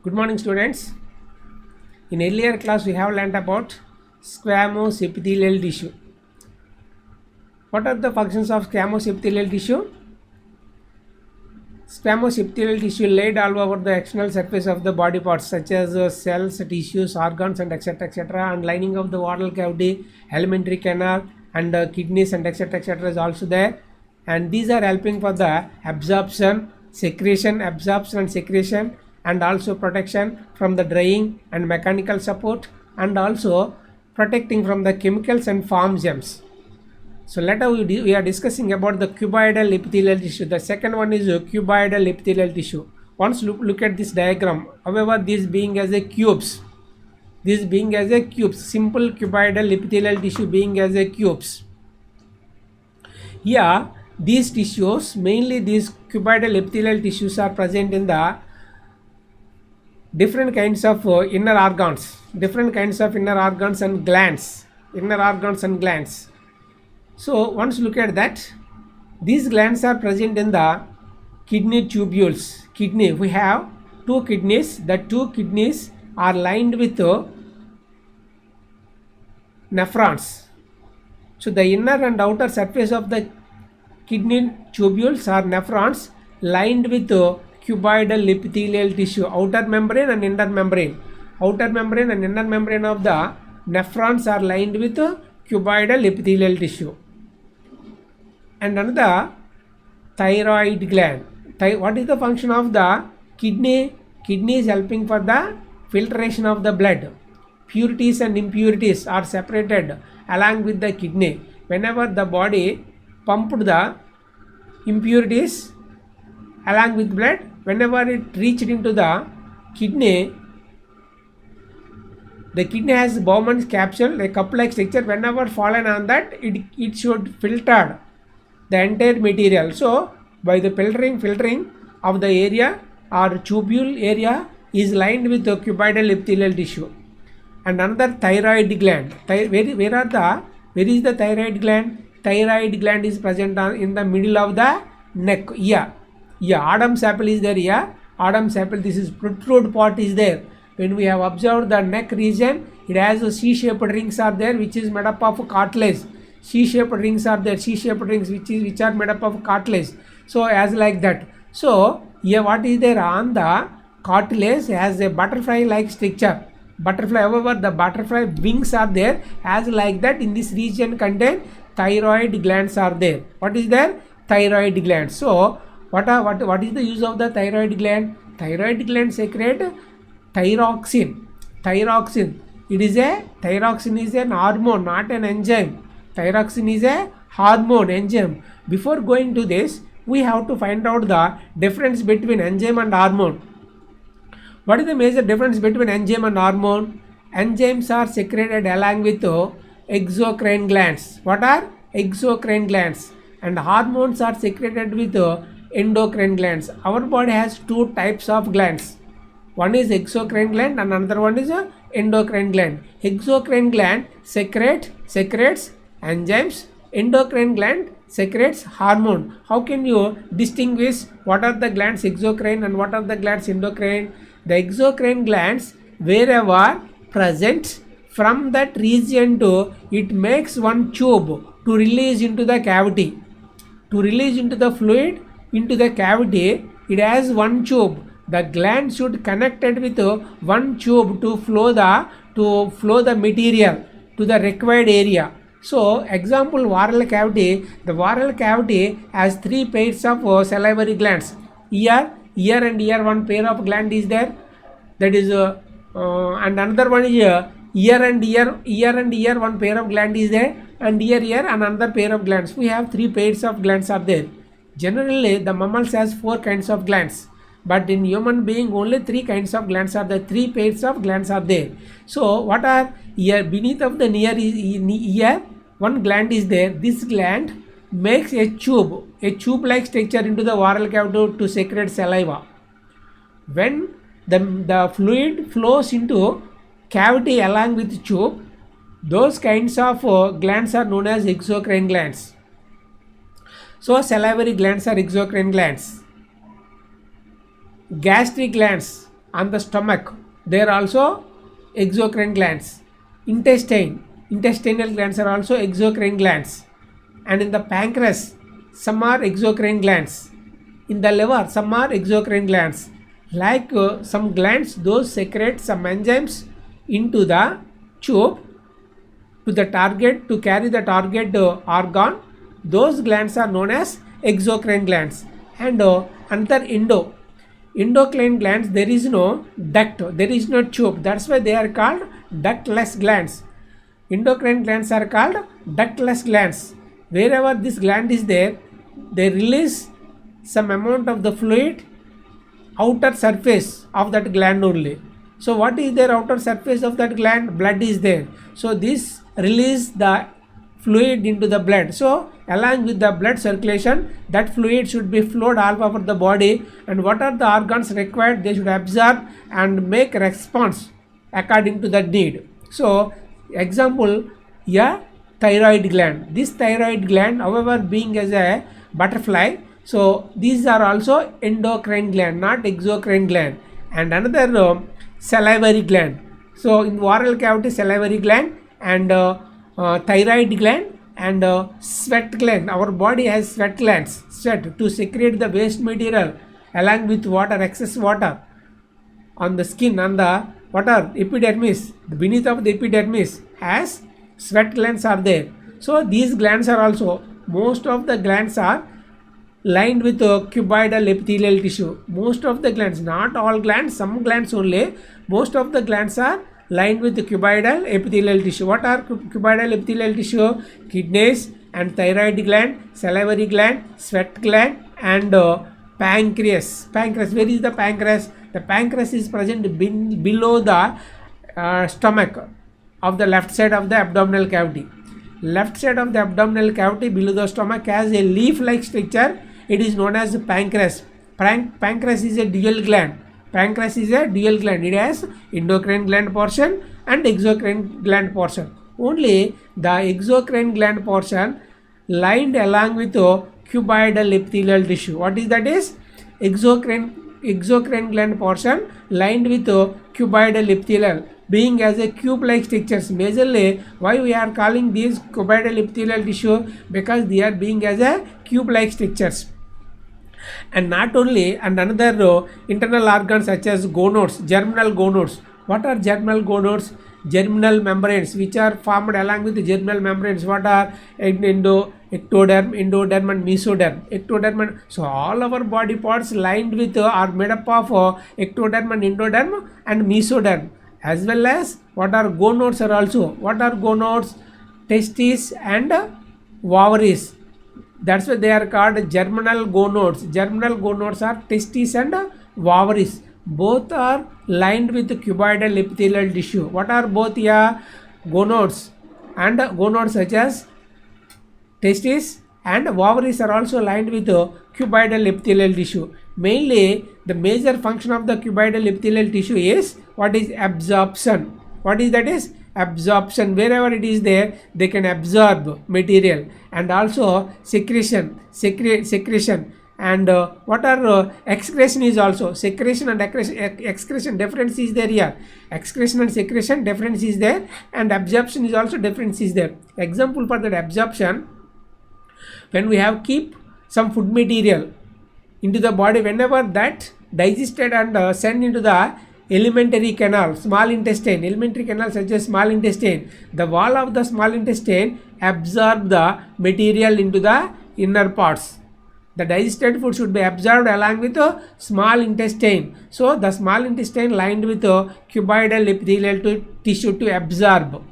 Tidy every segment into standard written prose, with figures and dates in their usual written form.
Good morning, students. In earlier class, we have learnt about squamous epithelial tissue. What are the functions of squamous epithelial tissue? Squamous epithelial tissue laid all over the external surface of the body parts such as cells, tissues, organs, and etc. And lining of the oral cavity, alimentary canal, and kidneys, and etc. is also there. And these are helping for the absorption, and secretion, and also protection from the drying and mechanical support, and also protecting from the chemicals and farm germs. So later we are discussing about the cuboidal epithelial tissue. The second one is cuboidal epithelial tissue. Once look at this diagram. However, this being as a cubes, simple cuboidal epithelial tissue being as a cubes. Here, these tissues, mainly these cuboidal epithelial tissues, are present in the different kinds of inner organs and glands. So once look at that, these glands are present in the kidney tubules. We have two kidneys. The two kidneys are lined with nephrons. So the inner and outer surface of the kidney tubules are nephrons lined with cuboidal epithelial tissue, outer membrane and inner membrane. Outer membrane and inner membrane of the nephrons are lined with cuboidal epithelial tissue. And another, thyroid gland. What is the function of the kidney? Kidney is helping for the filtration of the blood. Purities and impurities are separated along with the kidney. Whenever the body pumped the impurities along with blood, whenever it reached into the kidney has Bowman's capsule, a cup-like structure. Whenever fallen on that, it should filter the entire material. So by the filtering of the area or tubule area is lined with the cuboidal epithelial tissue. And another, thyroid gland. Where is the thyroid gland? Thyroid gland is present in the middle of the neck. Adam's apple is there. Adam's apple, this is protrude part is there. When we have observed the neck region, it has a C-shaped rings are there, which is made up of cartilage. C-shaped rings are there, which are made up of cartilage. So as like that. So here what is there on the cartilage has a butterfly-like structure. However, the butterfly wings are there. As like that, in this region contain thyroid glands are there. What is there? Thyroid glands. So what is the use of the thyroid gland? Thyroid gland secrete thyroxine. Thyroxine is an hormone, not an enzyme. Thyroxine is a hormone, enzyme. Before going to this, we have to find out the difference between enzyme and hormone. What is the major difference between enzyme and hormone? Enzymes are secreted along with exocrine glands. What are exocrine glands? And hormones are secreted with endocrine glands. Our body has two types of glands. One is exocrine gland and another one is endocrine gland. Exocrine gland secretes enzymes. Endocrine gland secretes hormone. How can you distinguish what are the glands exocrine and what are the glands endocrine? The exocrine glands, wherever present, from that region to it makes one tube to release into the cavity. To release into the fluid into the cavity, it has one tube. The gland should connected with one tube to flow the material to the required area. So example, oral cavity. The oral cavity has three pairs of salivary glands. Ear and ear, one pair of gland is there. That is and another one is ear and ear, one pair of gland is there, and ear and another pair of glands. We have three pairs of glands are there. Generally, the mammals has four kinds of glands, but in human being only three kinds of glands are there. Three pairs of glands are there. So what are ear? Beneath of the ear, one gland is there. This gland makes a tube-like structure into the oral cavity to secrete saliva. When the fluid flows into cavity along with tube, those kinds of glands are known as exocrine glands. So salivary glands are exocrine glands. Gastric glands on the stomach, they are also exocrine glands. Intestinal glands are also exocrine glands. And in the pancreas, some are exocrine glands. In the liver, some are exocrine glands. Like some glands, those secrete some enzymes into the tube to the target, to carry the target organ. Those glands are known as exocrine glands. And another endocrine glands, there is no duct, there is no tube. That's why they are called ductless glands. Endocrine glands are called ductless glands. Wherever this gland is there, they release some amount of the fluid outer surface of that gland only. So what is their outer surface of that gland? Blood is there. So this release the fluid into the blood. So along with the blood circulation, that fluid should be flowed all over the body, and what are the organs required, they should absorb and make response according to the need. So example, a thyroid gland. This thyroid gland, however, being as a butterfly, so these are also endocrine gland, not exocrine gland. And another salivary gland. So in oral cavity, salivary gland, and thyroid gland, and sweat gland. Our body has sweat glands, sweat to secrete the waste material along with water, excess water on the skin, on the water epidermis, beneath of the epidermis has sweat glands are there. So these glands are also, most of the glands are lined with cuboidal epithelial tissue. Most of the glands, not all glands, some glands only. Most of the glands are lined with cuboidal epithelial tissue. What are cuboidal epithelial tissue? Kidneys and thyroid gland, salivary gland, sweat gland, and pancreas. Pancreas, where is the pancreas? The pancreas is present below the stomach of the left side of the abdominal cavity. Left side of the abdominal cavity below the stomach has a leaf-like structure. It is known as pancreas. Pancreas is a dual gland. Pancreas is a dual gland. It has endocrine gland portion and exocrine gland portion. Only the exocrine gland portion lined along with cuboidal epithelial tissue. What is that? Is exocrine gland portion lined with cuboidal epithelial, being as a cube-like structures. Majorly, why we are calling these cuboidal epithelial tissue? Because they are being as a cube-like structures. And not only, and another internal organs such as gonads, germinal gonads. What are germinal gonads? Germinal membranes, which are formed along with the germinal membranes. What are ectoderm, endoderm, and mesoderm? Ectoderm, and so all our body parts lined with are made up of ectoderm and endoderm and mesoderm. As well as what are gonads are also. What are gonads? Testes and ovaries. That's why they are called germinal gonads. Germinal gonads are testes and ovaries. Both are lined with cuboidal epithelial tissue. What are both? Gonads, and gonads such as testes and ovaries are also lined with cuboidal epithelial tissue. Mainly, the major function of the cuboidal epithelial tissue is what is absorption. What is that? Is absorption. Wherever it is there, they can absorb material, and also secretion. And what are excretion is also. Secretion and excretion difference is there here. Excretion and secretion difference is there, and absorption is also difference is there. Example for that absorption, when we have keep some food material into the body, whenever that digested and sent into the alimentary canal, small intestine, alimentary canal such as small intestine, the wall of the small intestine absorb the material into the inner parts. The digested food should be absorbed along with the small intestine. So the small intestine lined with cuboidal epithelial tissue to absorb.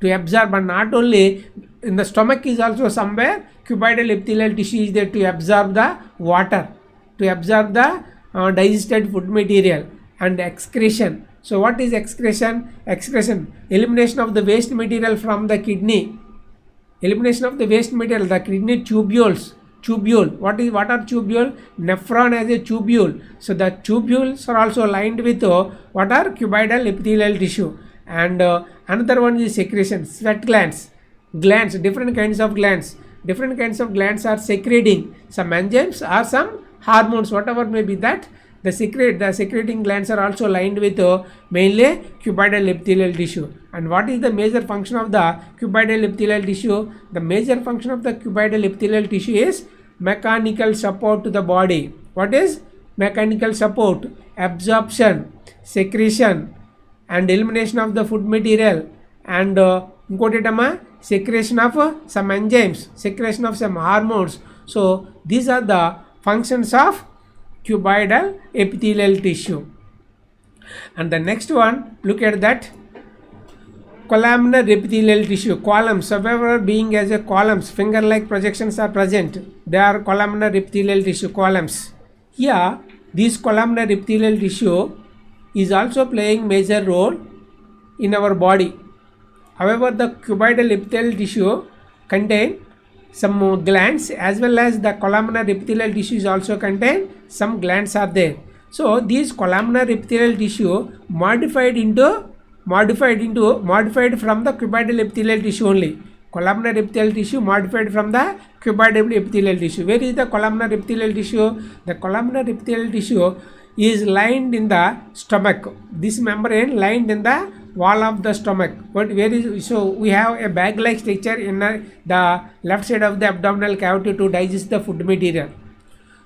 And not only in the stomach is also somewhere cuboidal epithelial tissue is there to absorb the water, to absorb the digested food material. And excretion. So what is excretion? Excretion, elimination of the waste material from the kidney. Elimination of the waste material, the kidney tubules. Tubule. What are tubule? Nephron as a tubule. So the tubules are also lined with what are cuboidal epithelial tissue. And another one is secretion. Sweat glands. Glands, different kinds of glands. Different kinds of glands are secreting some enzymes or some hormones, whatever may be that. The secreting glands are also lined with mainly cuboidal epithelial tissue. And what is the major function of the cuboidal epithelial tissue? The major function of the cuboidal epithelial tissue is mechanical support to the body. What is mechanical support? Absorption, secretion, and elimination of the food material, and secretion of some enzymes, secretion of some hormones. So these are the functions of cuboidal epithelial tissue. And the next one, look at that, columnar epithelial tissue. Columns, however, being as a columns, finger like projections are present, they are columnar epithelial tissue, columns. Here this columnar epithelial tissue is also playing major role in our body. However, the cuboidal epithelial tissue contain some glands, as well as the columnar epithelial tissue is also contain some glands are there. So these columnar epithelial tissue modified from the cuboidal epithelial tissue only. Columnar epithelial tissue modified from the cuboidal epithelial tissue. Where is the columnar epithelial tissue? The columnar epithelial tissue is lined in the stomach. This membrane lined in the wall of the stomach. But where is, so we have a bag like structure in the left side of the abdominal cavity to digest the food material.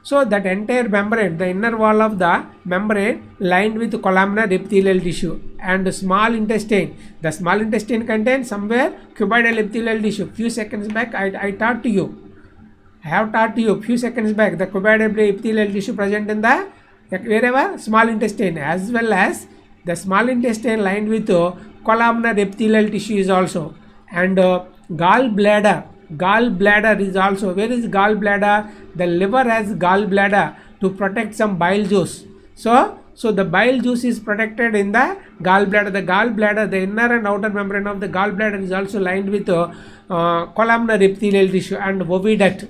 So that entire membrane, the inner wall of the membrane lined with columnar epithelial tissue. And the small intestine, the small intestine contains somewhere cuboidal epithelial tissue. Few seconds back I taught to you, I have taught you few seconds back, the cuboidal epithelial tissue present in the wherever small intestine, as well as the small intestine lined with columnar epithelial tissue is also. And gallbladder is also, where is gallbladder? The liver has gallbladder to protect some bile juice. So the bile juice is protected in the gallbladder. The gallbladder, the inner and outer membrane of the gallbladder is also lined with columnar epithelial tissue. And oviduct,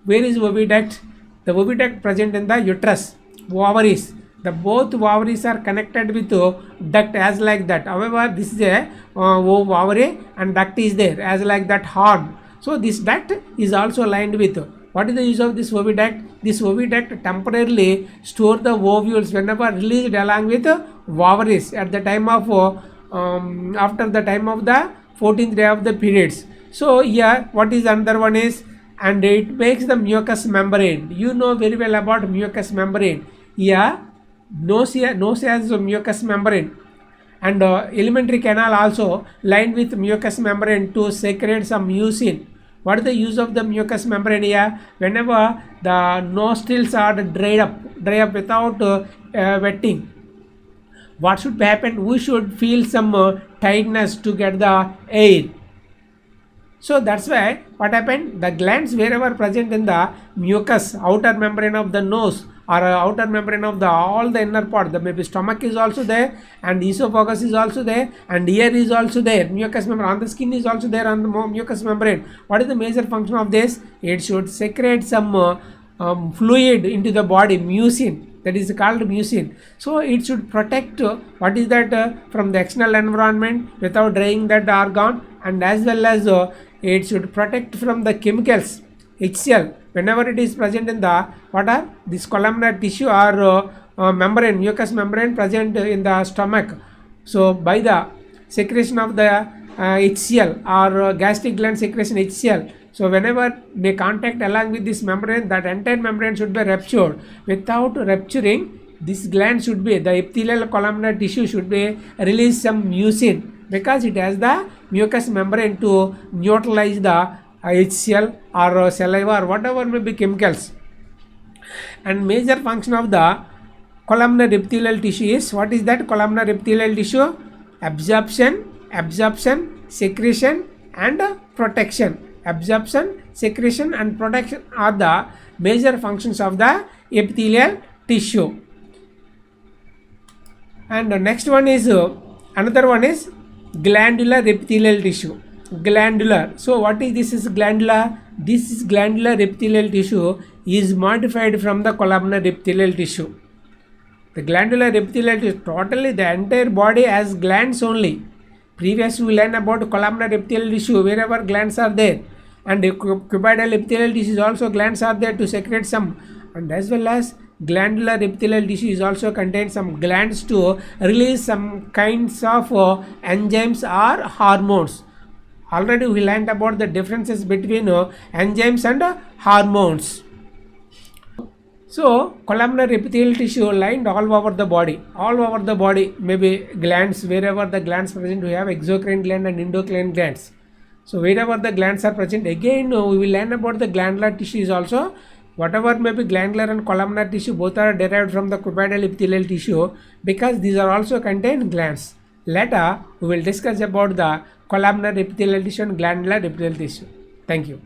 where is oviduct? The oviduct present in the uterus, ovaries. The both ovaries are connected with duct as like that. However, this is a ovary and duct is there as like that horn. So this duct is also lined with. What is the use of this oviduct? This oviduct temporarily store the ovules whenever released along with ovaries at the time of after the time of the 14th day of the periods. So here what is another one is, and it makes the mucous membrane. You know very well about mucous membrane. Here nose has a mucous membrane, and alimentary canal also lined with mucous membrane to secrete some mucin. What is the use of the mucous membrane here? Whenever the nostrils are dry up without wetting, what should happen? We should feel some tightness to get the air. So that's why what happened? The glands wherever present in the mucous outer membrane of the nose or outer membrane of the all the inner part, the maybe stomach is also there, and esophagus is also there, and ear is also there. Mucous membrane on the skin is also there on the mucous membrane. What is the major function of this? It should secrete some fluid into the body, mucin. That is called mucin. So it should protect what is that from the external environment without drying that organ, and as well as it should protect from the chemicals, HCl, whenever it is present in the what are this columnar tissue or membrane, mucous membrane present in the stomach. So by the secretion of the HCl or gastric gland secretion HCl, so whenever they contact along with this membrane, that entire membrane should be ruptured. Without rupturing, this gland should be, the epithelial columnar tissue should be release some mucin, because it has the mucous membrane to neutralize the HCl or saliva or whatever may be chemicals. And major function of the columnar epithelial tissue is, what is that columnar epithelial tissue? Absorption, secretion and protection. Absorption, secretion and protection are the major functions of the epithelial tissue. And the next one is another one is glandular epithelial tissue. Glandular. So what is this? Is glandular? This is glandular epithelial tissue is modified from the columnar epithelial tissue. The glandular epithelial tissue, totally the entire body has glands only. Previously we learned about columnar epithelial tissue wherever glands are there, and cuboidal epithelial tissue also glands are there to secrete some, and as well as glandular epithelial tissue is also contains some glands to release some kinds of enzymes or hormones. Already we learned about the differences between enzymes and hormones. So columnar epithelial tissue lined all over the body, maybe glands, wherever the glands present, we have exocrine gland and endocrine glands. So wherever the glands are present, again we will learn about the glandular tissues also. Whatever may be glandular and columnar tissue, both are derived from the cuboidal epithelial tissue, because these are also contain glands. Later we will discuss about the columnar epithelial tissue and glandular epithelial tissue. Thank you.